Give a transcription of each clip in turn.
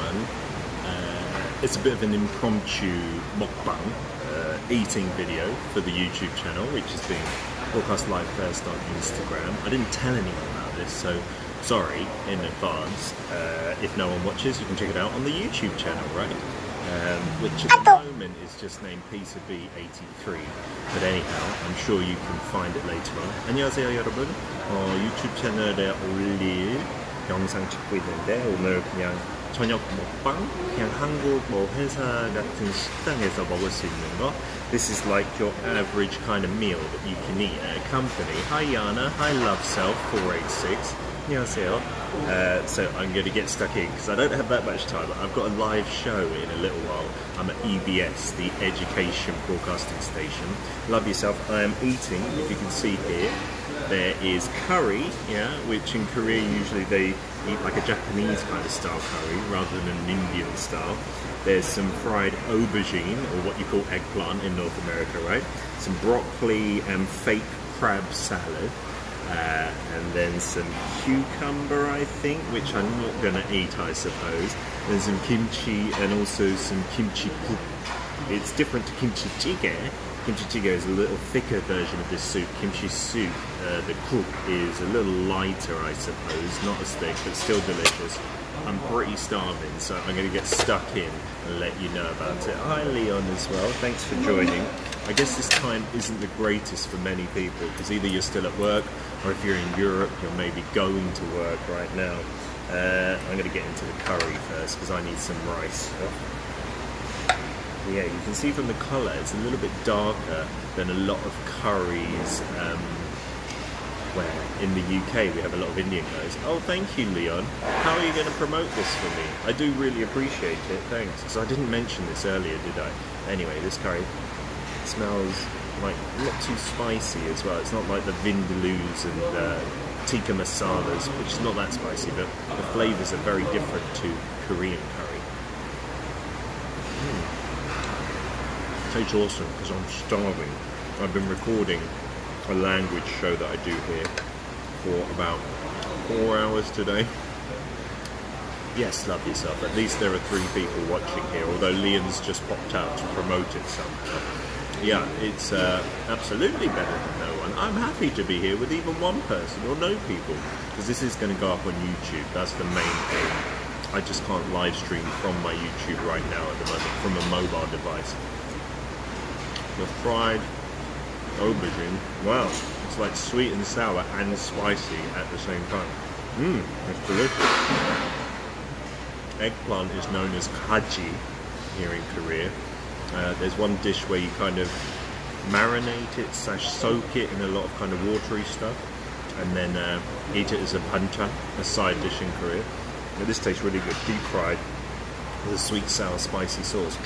one, it's a bit of an impromptu mukbang eating video for the YouTube channel, which is being broadcast live first on Instagram. I didn't tell anyone about this, so sorry in advance. If no one watches, you can check it out on the YouTube channel, right? Which at the moment is just named Pizza B83. But anyhow, I'm sure you can find it later on. 안녕하세요 여러분. 유튜브 채널에 올릴 영상 찍고 있는데 오늘 그냥 저녁 먹방? 그냥 한국 뭐 회사 같은 식당에서 먹을 수 있는 거. This is like your average kind of meal that you can eat at a company. Hi Yana, hi LoveSelf486. 안녕하세요. So I'm going to get stuck in because I don't have that much time. I've got a live show in a little while. I'm at EBS, the Education Broadcasting Station. Love yourself. I am eating, if you can see here, there is curry, yeah, which in Korea usually they eat like a Japanese kind of style curry rather than an Indian style. There's some fried aubergine, or what you call eggplant in North America, right? Some broccoli and fake crab salad. And then some cucumber, I think, which I'm not going to eat, I suppose. There's some kimchi and also some kimchi soup. It's different to kimchi jjigae. Kimchi jjigae is a little thicker version of this soup. Kimchi soup, the soup is a little lighter, I suppose. Not as thick, but still delicious. I'm pretty starving, so I'm going to get stuck in and let you know about it. Hi Leon as well, thanks for joining. I guess this time isn't the greatest for many people because either you're still at work or if you're in Europe, you're maybe going to work right now. I'm going to get into the curry first because I need some rice. Yeah, you can see from the colour it's a little bit darker than a lot of curries where in the UK we have a lot of Indian guys. Oh, thank you, Leon. How are you going to promote this for me? I do really appreciate it, thanks. Because I didn't mention this earlier, did I? Anyway, this curry smells like not too spicy as well. It's not like the vindaloos and tikka masalas, which is not that spicy, but the flavours are very different to Korean curry. Tastes awesome because I'm starving. I've been recording a language show that I do here for about 4 hours today. Yes, love yourself. At least there are 3 people watching here, although Leon's just popped out to promote it somehow. Yeah, it's absolutely better than no one. I'm happy to be here with even one person or no people, because this is going to go up on YouTube. That's the main thing. I just can't live stream from my YouTube right now at the moment, from a mobile device. The fried aubergine, wow, it's like sweet and sour and spicy at the same time. It's delicious. Eggplant is known as kaji here in Korea. There's one dish where you kind of marinate it / soak it in a lot of kind of watery stuff and then eat it as a pancha, a side dish in Korea. Now, this tastes really good, deep fried with a sweet, sour, spicy sauce.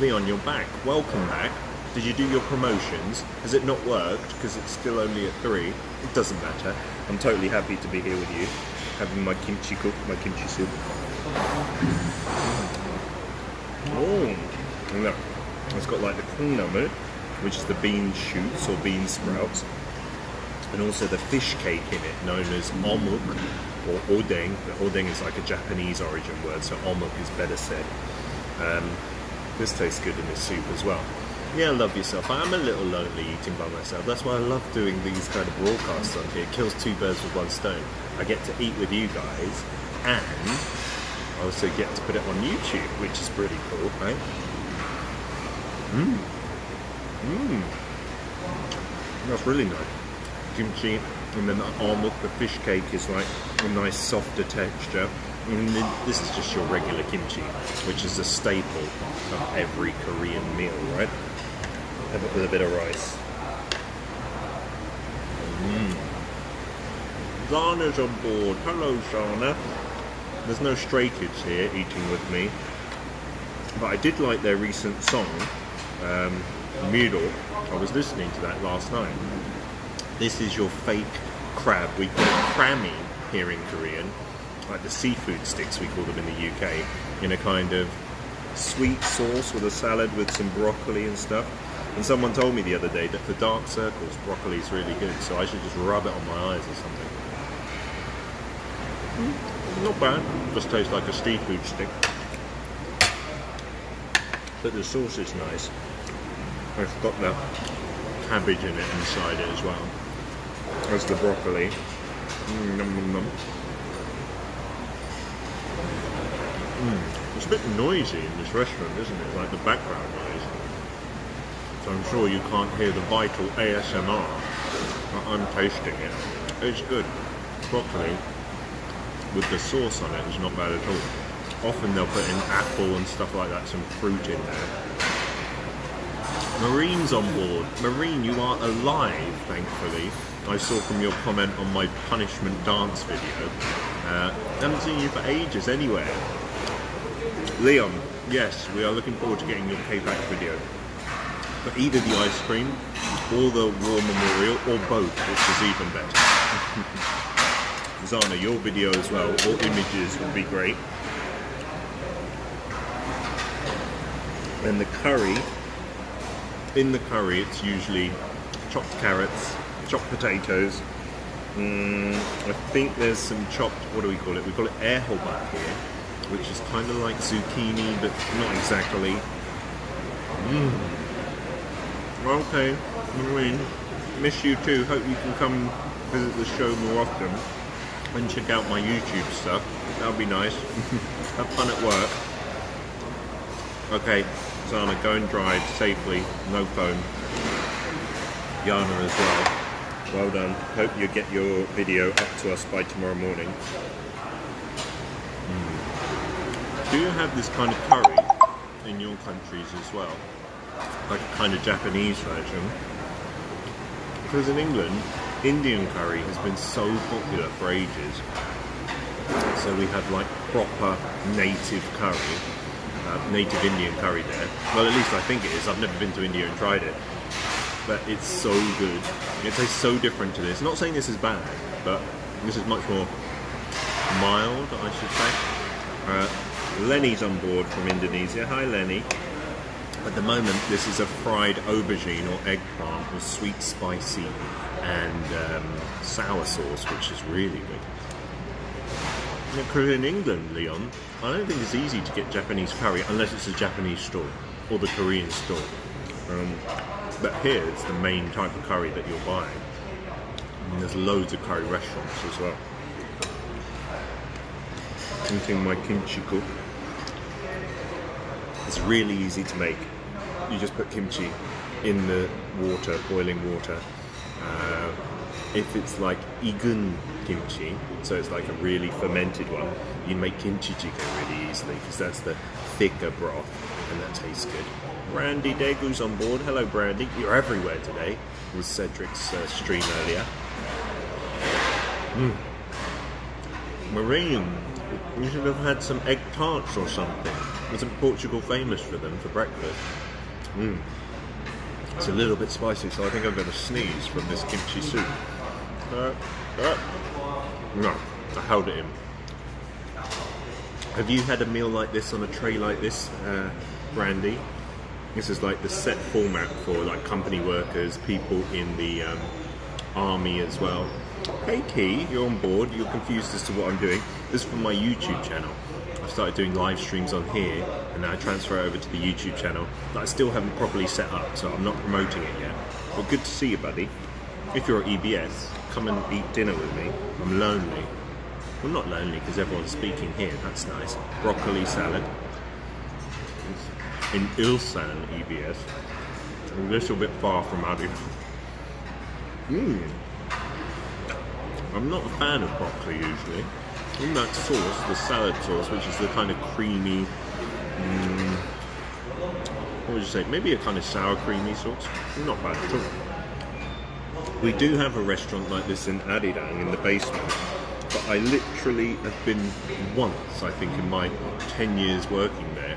Leon, you're back. Welcome back. Did you do your promotions? Has it not worked because it's still only at 3? It doesn't matter. I'm totally happy to be here with you, having my kimchi cook, my kimchi soup. Oh, and look, it's got like the 콩나물, which is the bean shoots or bean sprouts, and also the fish cake in it, known as omuk or odeng. Odeng is like a Japanese origin word, so omuk is better said. This tastes good in this soup as well. Yeah, love yourself. I'm a little lonely eating by myself. That's why I love doing these kind of broadcasts on here. It kills 2 birds with 1 stone. I get to eat with you guys, and I also get to put it on YouTube, which is pretty cool, right? That's really nice. Kimchi, and then the omuk, the fish cake, is like a nice softer texture. And this is just your regular kimchi, which is a staple of every Korean meal, right? Have it with a bit of rice. Zana's on board. Hello, Shana. There's no stray kids here eating with me, but I did like their recent song, Miro. I was listening to that last night. This is your fake crab. We call it krami here in Korean, like the seafood sticks we call them in the UK, in a kind of sweet sauce with a salad with some broccoli and stuff. And someone told me the other day that for dark circles, broccoli is really good, so I should just rub it on my eyes or something. Not bad, just tastes like a seafood stick. but the sauce is nice. It's got the cabbage in it inside it as well as the broccoli. It's a bit noisy in this restaurant, isn't it? Like the background noise. So I'm sure you can't hear the vital ASMR. I'm tasting it. It's good. Broccoli with the sauce on it is not bad at all. Often they'll put in apple and stuff like that, some fruit in there. Marine's on board. Marine, you are alive, thankfully. I saw from your comment on my punishment dance video. Haven't seen you for ages anywhere. Leon, yes, we are looking forward to getting your payback video. For either the ice cream, or the war memorial, or both, which is even better. Zana, your video as well, or images would be great. And the curry, in the curry it's usually chopped carrots, chopped potatoes. I think there's some chopped, what do we call it? We call it erhelbak here, which is kind of like zucchini, but not exactly. Okay, Marine, miss you too. Hope you can come visit the show more often and check out my YouTube stuff. That would be nice. Have fun at work. Okay, Zana, go and drive safely, no phone. Yana as well. Well done. Hope you get your video up to us by tomorrow morning. Do you have this kind of curry in your countries as well? Like a kind of Japanese version? Because in England, Indian curry has been so popular for ages. So we have like proper native curry, native Indian curry there. Well, at least I think it is. I've never been to India and tried it. But it's so good. It tastes so different to this. Not saying this is bad, but this is much more mild, I should say. Lenny's on board from Indonesia. Hi, Lenny. At the moment, this is a fried aubergine or eggplant with sweet, spicy, and sour sauce, which is really good. Because in England, Leon, I don't think it's easy to get Japanese curry unless it's a Japanese store or the Korean store. But here, it's the main type of curry that you'll buy. And there's loads of curry restaurants as well. Eating my kimchi cook. It's really easy to make. You just put kimchi in the water, boiling water. If it's like Igun kimchi, so it's like a really fermented one, you can make kimchi chicken really easily because that's the thicker broth and that tastes good. Brandy Degu's on board. Hello, Brandy. You're everywhere today. Was Cedric's stream earlier. Marine, you should have had some egg tarts or something. Isn't Portugal famous for them for breakfast? It's a little bit spicy, so I think I'm going to sneeze from this kimchi soup. No, I held it in. Have you had a meal like this on a tray like this, Brandy? This is like the set format for like company workers, people in the army as well. Hey Key, you're on board. You're confused as to what I'm doing. This is from my YouTube channel. I've started doing live streams on here, and then I transfer it over to the YouTube channel that I still haven't properly set up, so I'm not promoting it yet. But good to see you, buddy. If you're at EBS, come and eat dinner with me. I'm lonely. Well, not lonely because everyone's speaking here. That's nice. Broccoli salad. In Ilsan, EBS. A little bit far from Addie. I'm not a fan of broccoli usually. In that sauce, the salad sauce, which is the kind of creamy, what would you say? Maybe a kind of sour creamy sauce. Not bad at all. We do have a restaurant like this in Arirang in the basement, but I literally have been once, I think, in my 10 years working there.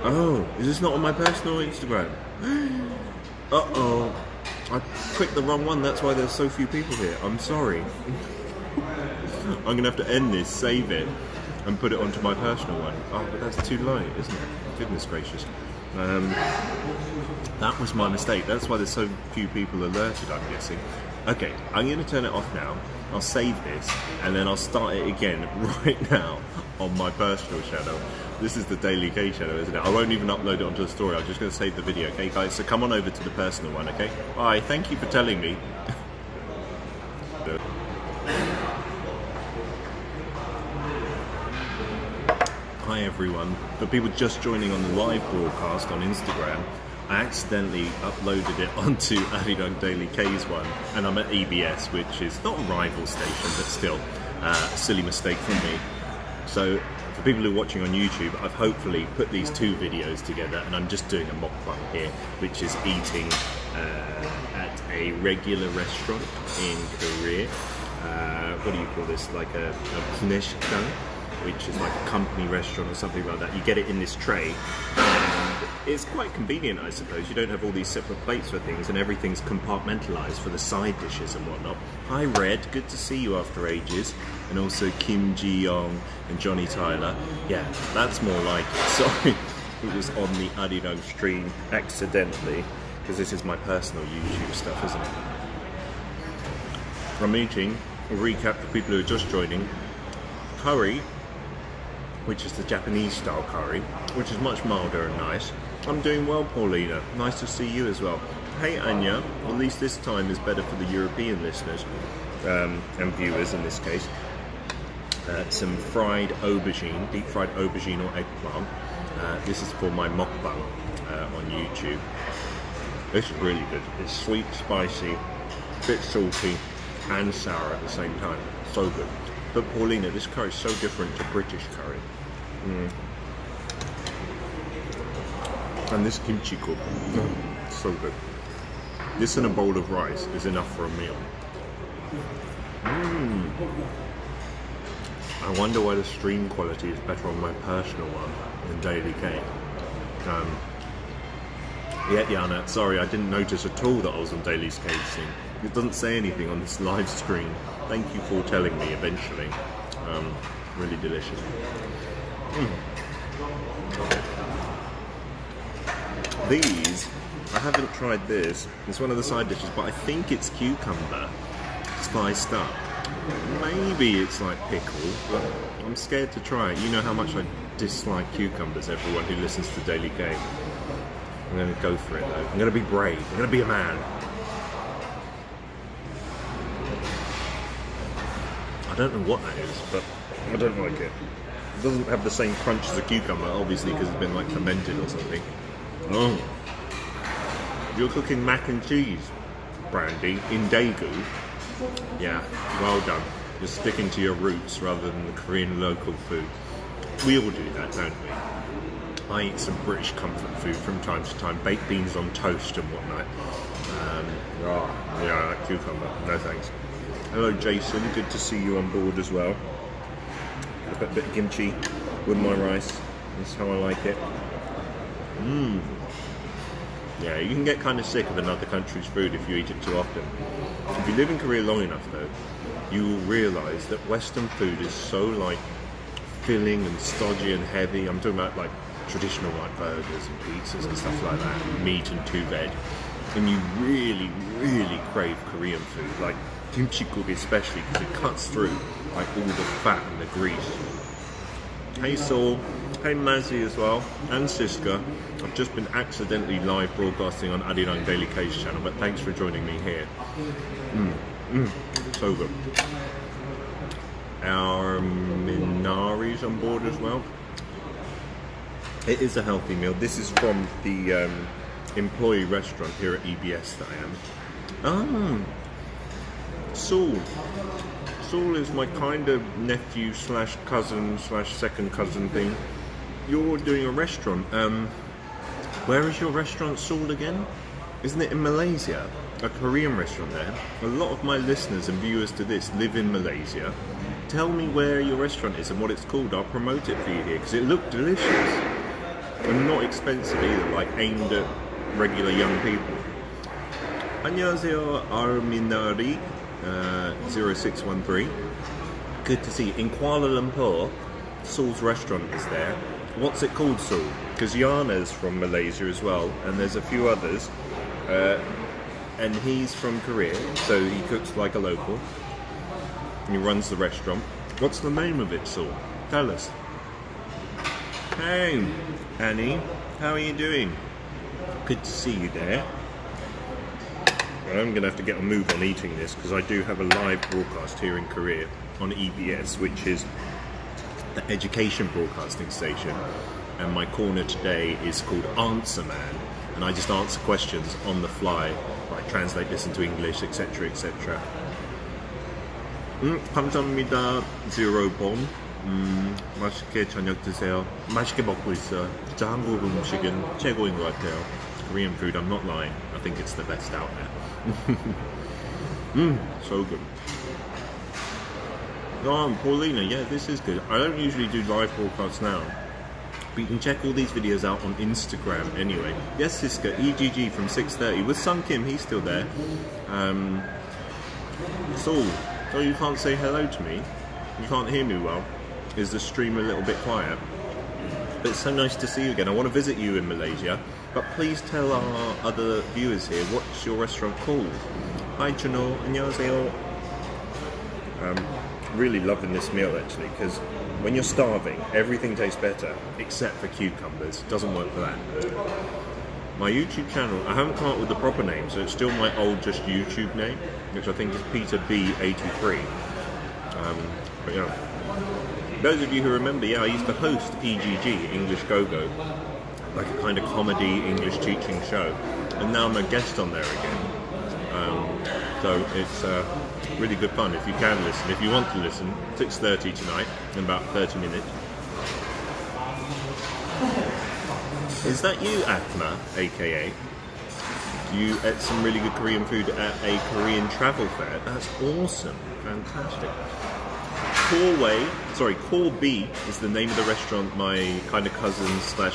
Oh, is this not on my personal Instagram? Uh-oh. I clicked the wrong one, that's why there's so few people here. I'm sorry. I'm going to have to end this, save it, and put it onto my personal one. Oh, but that's too late, isn't it? Goodness gracious. That was my mistake. That's why there's so few people alerted, I'm guessing. Okay, I'm going to turn it off now. I'll save this, and then I'll start it again right now on my personal channel. This is the Daily K channel, isn't it? I won't even upload it onto the story. I'm just going to save the video, okay, guys? So come on over to the personal one, okay? Bye. Thank you for telling me. Hi everyone. For people just joining on the live broadcast on Instagram, I accidentally uploaded it onto Arirang Daily K's one, and I'm at EBS, which is not a rival station, but still a silly mistake from me. So for people who are watching on YouTube, I've hopefully put these two videos together, and I'm just doing a mukbang here, which is eating at a regular restaurant in Korea. What do you call this? Like a kneshikdang, which is like a company restaurant or something like that. You get it in this tray, and it's quite convenient, I suppose. You don't have all these separate plates for things, and everything's compartmentalised for the side dishes and whatnot. Hi Red, good to see you after ages. And also Kimchi Young and Johnny Tyler. Yeah, that's more like it. Sorry, it was on the Arirang stream accidentally, because this is my personal YouTube stuff, isn't it? I'm eating, a recap for people who are just joining, curry, which is the Japanese style curry, which is much milder and nice. I'm doing well, Paulina. Nice to see you as well. Hey Anya, at least this time is better for the European listeners and viewers in this case. Some fried aubergine, deep fried aubergine or eggplant. This is for my mukbang on YouTube. This is really good. It's sweet, spicy, a bit salty and sour at the same time. So good. But Paulina, this curry is so different to British curry. And this kimchi cook, so good. This and a bowl of rice is enough for a meal. I wonder why the stream quality is better on my personal one than Daily K. Yeah, Yana, sorry, I didn't notice at all that I was on Daily K's thing. It doesn't say anything on this live screen. Thank you for telling me eventually. Really delicious. These, I haven't tried this. It's one of the side dishes, but I think it's cucumber spiced up. Maybe it's like pickle, but I'm scared to try it. You know how much I dislike cucumbers, everyone who listens to Daily K. I'm going to go for it though. I'm going to be brave. I'm going to be a man. I don't know what that is, but I don't like it. It doesn't have the same crunch as a cucumber, obviously, because it's been like fermented or something. Oh. You're cooking mac and cheese, Brandy, in Daegu. Yeah, well done. You're sticking to your roots rather than the Korean local food. We all do that, don't we? I eat some British comfort food from time to time, baked beans on toast and whatnot. Yeah, that cucumber, no thanks. Hello Jason, good to see you on board as well. A bit of kimchi with my rice, that's how I like it. Yeah, you can get kind of sick of another country's food if you eat it too often. If you live in Korea long enough though, you will realise that Western food is so like filling and stodgy and heavy. I'm talking about like traditional like burgers and pizzas and stuff like that, meat and two veg. And you really, really crave Korean food, like kimchi cook especially, because it cuts through like all the fat and the grease. Hey Saul, hey Mazzy as well, and Siska. I've just been accidentally live broadcasting on Arirang Daily K's channel, but thanks for joining me here. So good. Our Minari's on board as well. It is a healthy meal. This is from the employee restaurant here at EBS that I am. Saul. Saul is my kind of nephew slash cousin slash second cousin thing. You're doing a restaurant. Where is your restaurant, Saul, again? Isn't it in Malaysia? A Korean restaurant there. A lot of my listeners and viewers to this live in Malaysia. Tell me where your restaurant is and what it's called. I'll promote it for you here because it looked delicious. And not expensive either, like aimed at regular young people. 안녕하세요, Arminari 0613. Good to see you. In Kuala Lumpur, Saul's restaurant is there. What's it called, Saul? Because Yana's from Malaysia as well, and there's a few others. And he's from Korea, so he cooks like a local. He runs the restaurant. What's the name of it, Saul? Tell us. Hey, Annie, how are you doing? Good to see you there. I'm going to have to get a move on eating this because I do have a live broadcast here in Korea on EBS, which is the education broadcasting station. And my corner today is called Answer Man, and I just answer questions on the fly, like translate this into English, etc, etc. 감사합니다, Zero Bomb. 맛있게 저녁 드세요. 맛있게 먹고 있어요. 진짜 한국 음식은 최고인 것 같아요. Korean food, I'm not lying. I think it's the best out there. So good. Oh, Paulina, yeah, this is good. I don't usually do live broadcasts now, but you can check all these videos out on Instagram anyway. Yes, Siska, EGG from 6:30 with Sun Kim, he's still there. So you can't say hello to me? You can't hear me well? Is the stream a little bit quiet? But it's so nice to see you again. I want to visit you in Malaysia, but please tell our other viewers here, what's your restaurant called? Hi Juno, 안녕하세요. Really loving this meal actually, because when you're starving, everything tastes better except for cucumbers. Doesn't work for that. My YouTube channel, I haven't come up with the proper name, so it's still my old just YouTube name, which I think is Peter B83. But yeah, those of you who remember, yeah, I used to host EGG, English Go-Go, like a kind of comedy English teaching show, and now I'm a guest on there again. So it's really good fun if you can listen. If you want to listen, 6:30 tonight, in about 30 minutes. Is that you, Atma, aka? You ate some really good Korean food at a Korean travel fair. That's awesome. Fantastic. Corby is the name of the restaurant my kind of cousin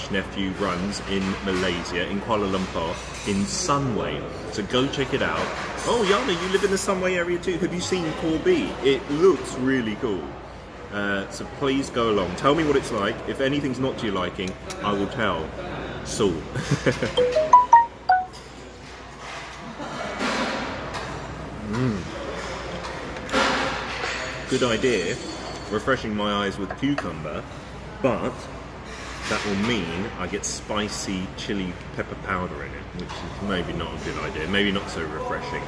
/ nephew runs in Malaysia, in Kuala Lumpur, in Sunway. So go check it out. Oh, Yana, you live in the Sunway area too. Have you seen Corby? It looks really cool. So please go along. Tell me what it's like. If anything's not to your liking, I will tell. So. Good idea. Refreshing my eyes with cucumber, but that will mean I get spicy chili pepper powder in it, which is maybe not a good idea. Maybe not so refreshing.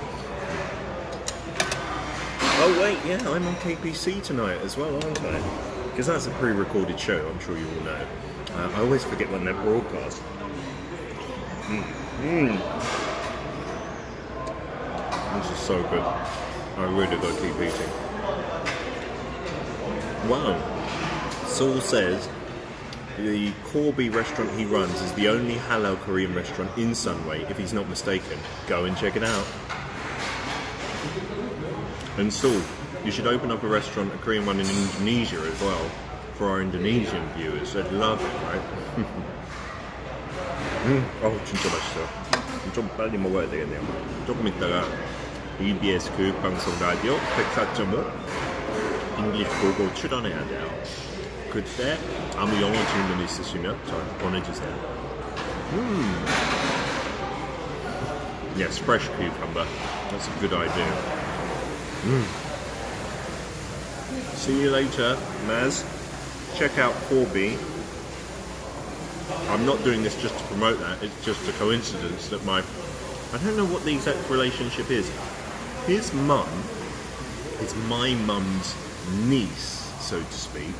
Oh wait, yeah, I'm on KPC tonight as well, aren't I? Because that's a pre-recorded show, I'm sure you all know. I always forget when they're broadcast. This is so good. I really gotta keep eating. Wow. Saul says the Corby restaurant he runs is the only halal Korean restaurant in Sunway, if he's not mistaken. Go and check it out. And Saul, you should open up a restaurant, a Korean one in Indonesia as well, for our Indonesian viewers. They'd love it, right? 진짜 맛있어요. 좀 빨리 먹어야 되겠네요. 조금 있다가 EBS 교육방송 라디오 104.5 English 보고 출연해야 돼요. 그때 아무 영어 질문 있으시면 저 보내주세요. Yes, fresh cucumber. That's a good idea. See you later, Maz. Check out Corby. I'm not doing this just to promote that. It's just a coincidence that I don't know what the exact relationship is. His mum is my mum's niece, so to speak.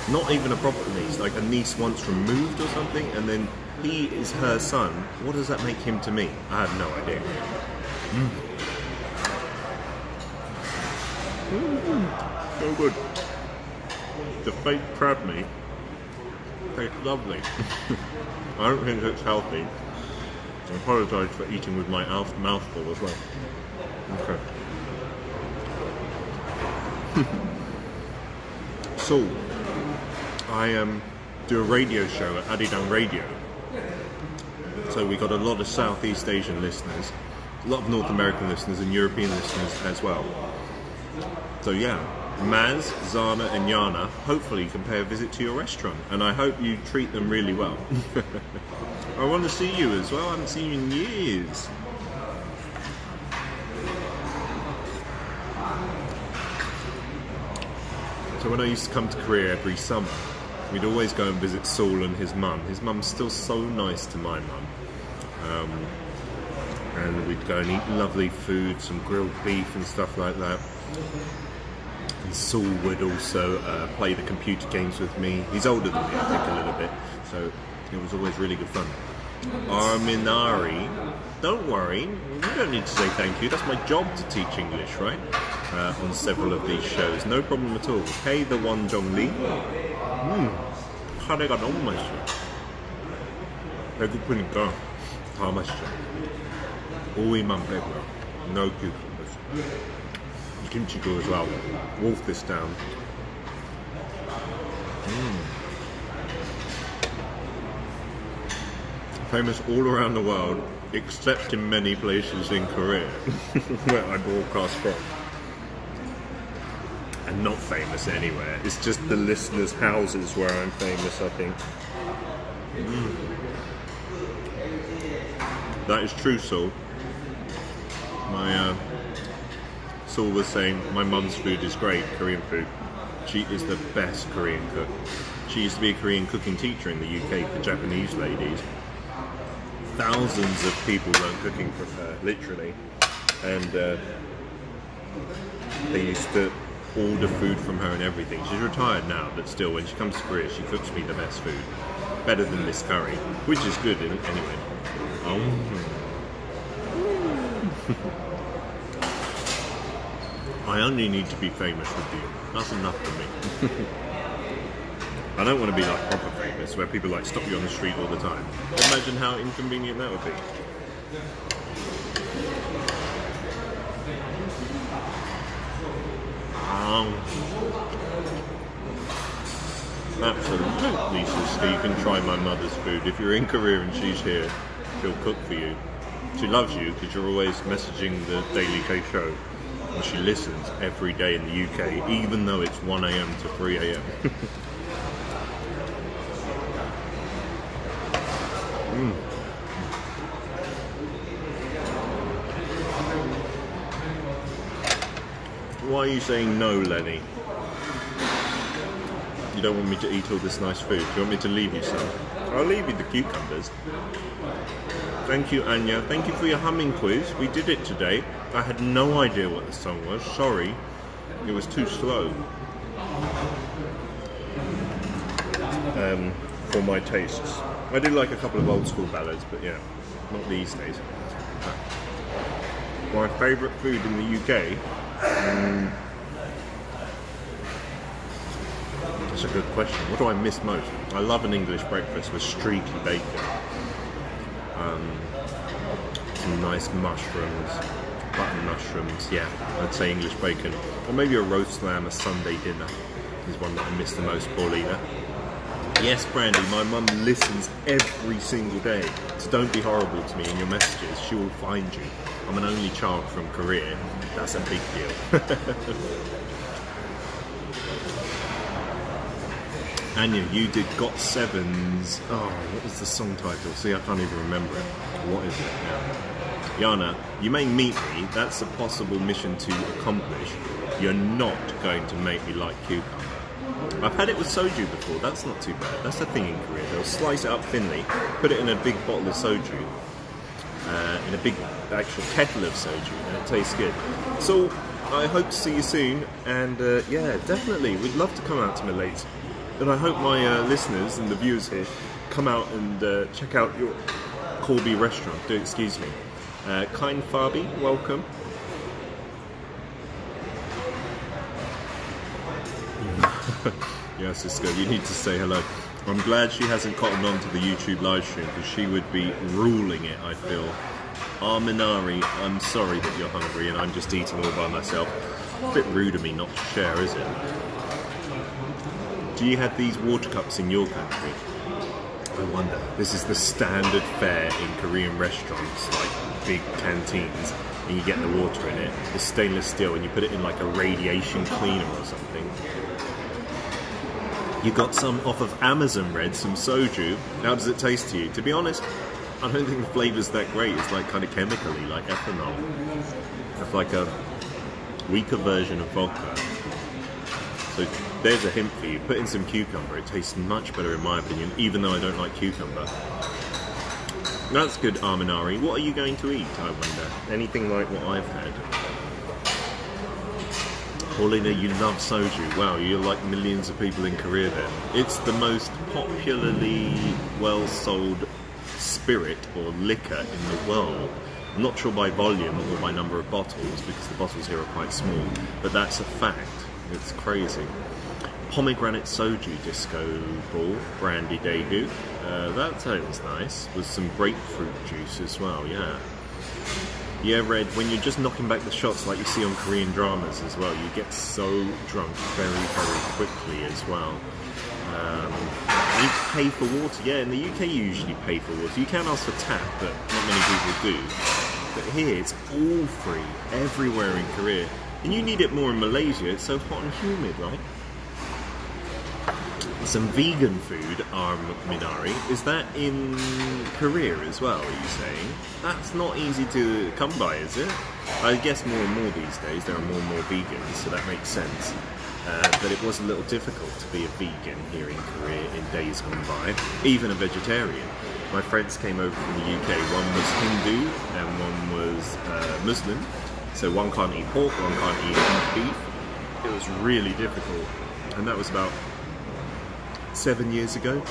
Not even a proper niece, like a niece once removed or something, and then he is her son. What does that make him to me? I have no idea. So good. The fake crab meat tastes lovely. I don't think it's healthy. I apologise for eating with my mouthful as well. Okay. So, I do a radio show at Adidang Radio. So we got a lot of Southeast Asian listeners, a lot of North American listeners and European listeners as well. So yeah, Maz, Zana and Yana hopefully can pay a visit to your restaurant, and I hope you treat them really well. I want to see you as well. I haven't seen you in years. So when I used to come to Korea every summer, we'd always go and visit Saul and his mum. His mum's still so nice to my mum. And we'd go and eat lovely food, some grilled beef and stuff like that. And Saul would also play the computer games with me. He's older than me, I think, a little bit, so it was always really good fun. Arminari, don't worry, you don't need to say thank you. That's my job to teach English, right? On several of these shows, no problem at all. Hey, the one Zhongli. 카레가 너무 맛있어. 배고프니까 다 맛있어. 오이만 빼고요. No cucumbers. Kimchi good as well. Wolf this down. Famous all around the world, except in many places in Korea, where I broadcast from. And not famous anywhere. It's just the listeners' houses where I'm famous, I think. That is true, Saul. Saul was saying my mum's food is great, Korean food. She is the best Korean cook. She used to be a Korean cooking teacher in the UK for Japanese ladies. Thousands of people learn cooking from her, literally. And they used to order food from her and everything. She's retired now, but still, when she comes to Korea, she cooks me the best food. Better than Miss Curry, which is good anyway. I only need to be famous with you. That's enough for me. I don't want to be like proper famous, where people like stop you on the street all the time. Imagine how inconvenient that would be. Absolutely, sister. You can try my mother's food. If you're in Korea and she's here, she'll cook for you. She loves you because you're always messaging the Daily K show. And she listens every day in the UK, even though it's 1 a.m. to 3 a.m. Why are you saying no, Lenny? You don't want me to eat all this nice food. Do you want me to leave you some? I'll leave you the cucumbers. Thank you, Anya. Thank you for your humming quiz. We did it today. I had no idea what the song was. Sorry. It was too slow. For my tastes. I did like a couple of old school ballads, but yeah, not these days. My favourite food in the UK? That's a good question. What do I miss most? I love an English breakfast with streaky bacon. Some nice mushrooms, button mushrooms, yeah, I'd say English bacon. Or maybe a roast lamb, a Sunday dinner is one that I miss the most, Paulina. Yes, Brandy, my mum listens every single day, so don't be horrible to me in your messages, she will find you. I'm an only child from Korea, that's a big deal. Anya, you did Got Sevens. Oh, what was the song title? See, I can't even remember it. What is it now? Yana, you may meet me. That's a possible mission to accomplish. You're not going to make me like cucumber. I've had it with soju before. That's not too bad. That's the thing in Korea. They'll slice it up thinly, put it in a big bottle of soju, in a big actual kettle of soju, and it tastes good. So I hope to see you soon. And yeah, definitely, we'd love to come out to Malaysia. And I hope my listeners and the viewers here come out and check out your Corby restaurant. Do excuse me. Kind Fabi, welcome. Yes, Cisco, you need to say hello. I'm glad she hasn't cottoned on to the YouTube live stream because she would be ruling it, I feel. Arminari, I'm sorry that you're hungry and I'm just eating all by myself. A bit rude of me not to share, is it? Do you have these water cups in your country? I wonder. This is the standard fare in Korean restaurants, like big canteens, and you get the water in it. It's stainless steel, and you put it in like a radiation cleaner or something. You got some off of Amazon Red, some soju. How does it taste to you? To be honest, I don't think the flavour's that great. It's like kind of chemically, like ethanol. It's like a weaker version of vodka. So there's a hint for you. Put in some cucumber. It tastes much better in my opinion, even though I don't like cucumber. That's good arminari. What are you going to eat, I wonder? Anything like what I've had? Paulina, you love soju. Wow, you're like millions of people in Korea then. It's the most popularly well-sold spirit or liquor in the world. I'm not sure by volume or by number of bottles, because the bottles here are quite small, but that's a fact. It's crazy. Pomegranate soju disco ball, brandy daegu. That sounds nice. With some grapefruit juice as well, yeah. Yeah, Red, when you're just knocking back the shots like you see on Korean dramas as well, you get so drunk very, very quickly as well. You need to pay for water. Yeah, in the UK you usually pay for water. You can ask for tap, but not many people do. But here it's all free, everywhere in Korea. And you need it more in Malaysia, it's so hot and humid, right? Some vegan food, minari. Is that in Korea as well, are you saying? That's not easy to come by, is it? I guess more and more these days, there are more and more vegans, so that makes sense. But it was a little difficult to be a vegan here in Korea in days gone by, even a vegetarian. My friends came over from the UK, one was Hindu and one was Muslim, so one can't eat pork, one can't eat beef. It was really difficult, and that was about 7 years ago.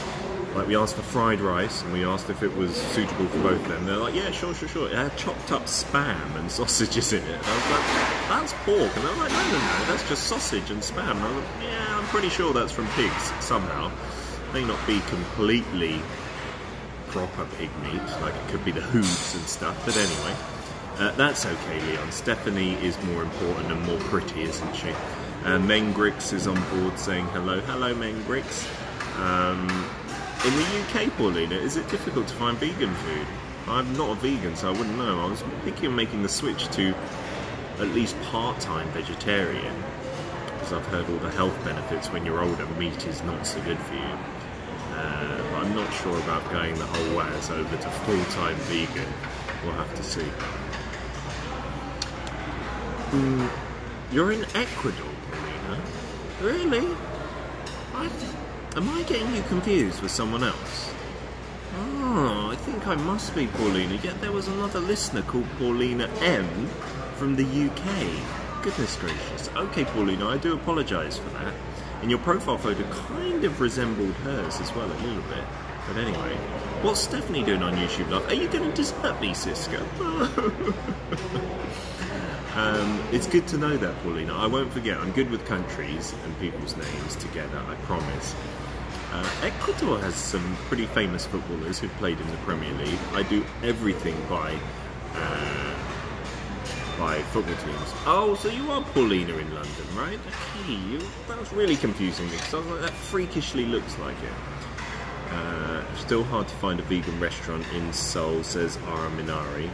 Like, we asked for fried rice and we asked if it was suitable for both of them. They're like, yeah, sure. It had chopped up spam and sausages in it. And I was like, that's pork. And they're like, no, that's just sausage and spam. And I was like, yeah, I'm pretty sure that's from pigs somehow. May not be completely proper pig meat, like it could be the hooves and stuff, but anyway. That's okay, Leon. Stephanie is more important and more pretty, isn't she? Mengrix is on board saying hello. Hello, Mengrix. In the UK, Paulina, is it difficult to find vegan food? I'm not a vegan, so I wouldn't know. I was thinking of making the switch to at least part-time vegetarian, because I've heard all the health benefits when you're older. Meat is not so good for you. But I'm not sure about going the whole ways over to full-time vegan. We'll have to see. You're in Ecuador, Paulina? Really? Am I getting you confused with someone else? Oh, I think I must be Paulina. Yet there was another listener called Paulina M from the UK. Goodness gracious. Okay, Paulina, I do apologise for that. And your profile photo kind of resembled hers as well, a little bit. But anyway, what's Stephanie doing on YouTube Live? Are you going to desert me, Siska? It's good to know that, Paulina. I won't forget. I'm good with countries and people's names together, I promise. Ecuador has some pretty famous footballers who've played in the Premier League. I do everything by football teams. Oh, so you are Paulina in London, right? Okay, that was really confusing me, because I was like, that freakishly looks like it. Still hard to find a vegan restaurant in Seoul, says Ara Minari.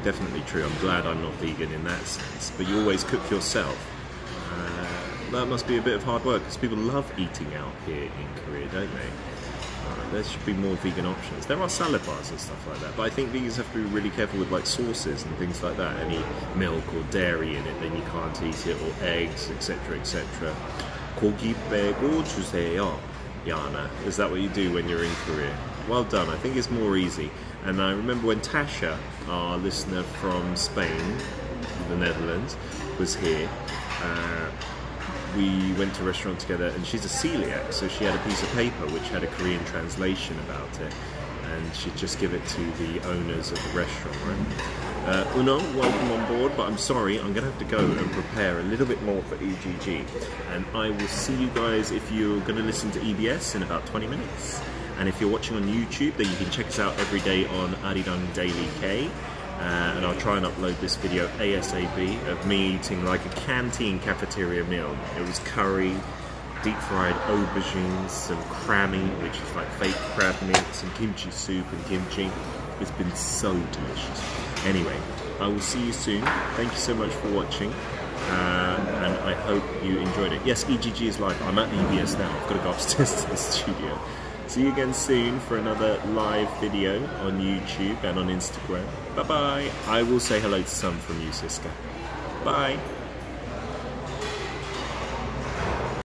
Definitely true. I'm glad I'm not vegan in that sense. But you always cook yourself. That must be a bit of hard work, because people love eating out here in Korea, don't they? There should be more vegan options. There are salad bars and stuff like that, but I think vegans have to be really careful with like sauces and things like that. Any milk or dairy in it, then you can't eat it, or eggs, etc., etc. 고기 빼고 주세요, Yana. Is that what you do when you're in Korea? Well done. I think it's more easy. And I remember when Tasha, our listener from Spain, the Netherlands, was here. We went to a restaurant together, and she's a celiac, so she had a piece of paper which had a Korean translation about it, and she'd just give it to the owners of the restaurant, right? Uno, welcome on board, but I'm sorry, I'm going to have to go and prepare a little bit more for EGG, and I will see you guys if you're going to listen to EBS in about 20 minutes, and if you're watching on YouTube, then you can check us out every day on Arirang Daily K. And I'll try and upload this video ASAP of me eating like a canteen cafeteria meal. It was curry, deep fried aubergines, some crabby, which is like fake crab meat, some kimchi soup and kimchi. It's been so delicious. Anyway, I will see you soon. Thank you so much for watching. And I hope you enjoyed it. Yes, EGG is live. I'm at the EBS now. I've got to go upstairs to the studio. See you again soon for another live video on YouTube and on Instagram. Bye-bye. I will say hello to some from you, Siska. Bye.